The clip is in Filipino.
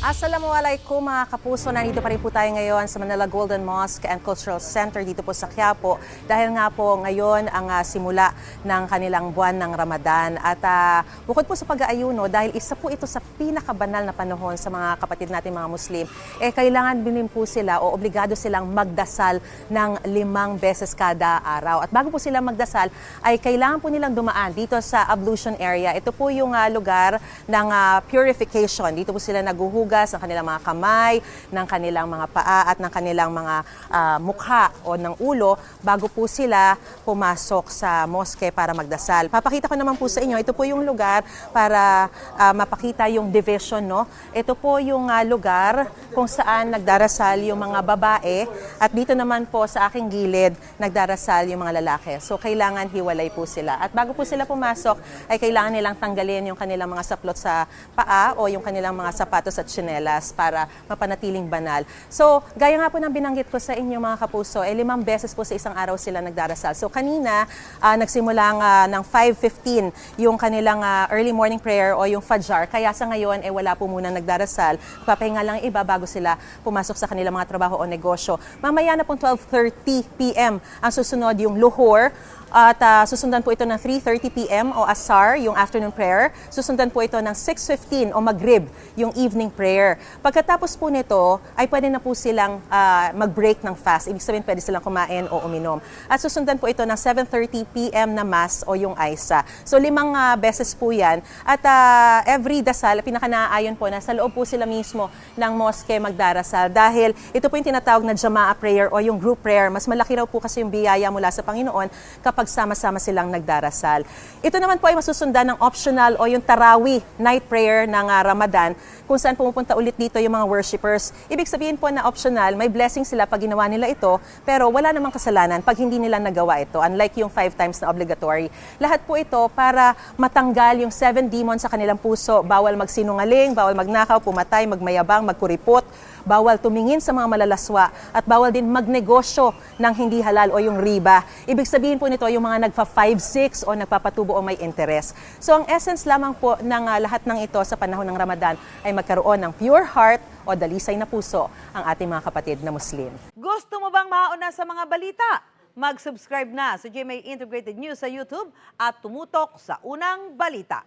Assalamualaikum mga kapuso, nandito pa rin po tayo ngayon sa Manila Golden Mosque and Cultural Center dito po sa Quiapo dahil nga po ngayon ang simula ng kanilang buwan ng Ramadan at bukod po sa pag-aayuno dahil isa po ito sa pinakabanal na panahon sa mga kapatid natin mga Muslim, kailangan din po sila o obligado silang magdasal ng 5 beses kada araw at bago po sila magdasal ay kailangan po nilang dumaan dito sa ablution area. Ito po yung lugar ng purification. Dito po sila naguhugas ng kanilang mga kamay, ng kanilang mga paa at ng kanilang mga mukha o ng ulo bago po sila pumasok sa mosque para magdasal. Papakita ko naman po sa inyo, ito po yung lugar para mapakita yung division, no? Ito po yung lugar kung saan nagdarasal yung mga babae at dito naman po sa aking gilid nagdarasal yung mga lalaki. So kailangan hiwalay po sila. At bago po sila pumasok ay kailangan nilang tanggalin yung kanilang mga saplot sa paa o yung kanilang mga sapatos at tsinelas para mapanatiling banal. So, gaya nga po ng binanggit ko sa inyo mga kapuso, 5 beses po sa isang araw sila nagdarasal. So, kanina, nagsimula ng 5:15 yung kanilang early morning prayer o yung Fajr. Kaya sa ngayon, wala po muna nagdarasal. Papahinga lang iba bago sila pumasok sa kanilang mga trabaho o negosyo. Mamaya na pong 12:30 p.m. ang susunod yung Luhur. At susundan po ito ng 3:30 p.m. o Asar, yung afternoon prayer. Susundan po ito ng 6:15 o Maghrib, yung evening prayer. Pagkatapos po nito, ay pwede na po silang mag-break ng fast. Ibig sabihin, pwede silang kumain o uminom. At susundan po ito ng 7:30 p.m. na Mass o yung Aisa. So 5 beses po yan. At every dasal, pinakanaayon po na sa loob po sila mismo ng mosque magdarasal. Dahil ito po yung tinatawag na Jama'a prayer o yung group prayer. Mas malaki raw po kasi yung biyaya mula sa Panginoon kapag sama-sama silang nagdarasal. Ito naman po ay masusundan ng optional o yung Tarawih night prayer ng Ramadan kung saan pumupunta ulit dito yung mga worshipers. Ibig sabihin po na optional, may blessing sila pag ginawa nila ito, pero wala namang kasalanan pag hindi nila nagawa ito, unlike yung 5 times na obligatory. Lahat po ito para matanggal yung 7 demons sa kanilang puso. Bawal magsinungaling, bawal magnakaw, pumatay, magmayabang, magkuripot, bawal tumingin sa mga malalaswa, at bawal din magnegosyo ng hindi halal o yung riba. Ibig sabihin po nito yung mga nagfa 5-6 o nagpapatubo o may interest. So ang essence lamang po ng lahat ng ito sa panahon ng Ramadan ay magkaroon ng pure heart o dalisay na puso ang ating mga kapatid na Muslim. Gusto mo bang mauna sa mga balita? Mag-subscribe na sa GMA Integrated News sa YouTube at tumutok sa unang balita.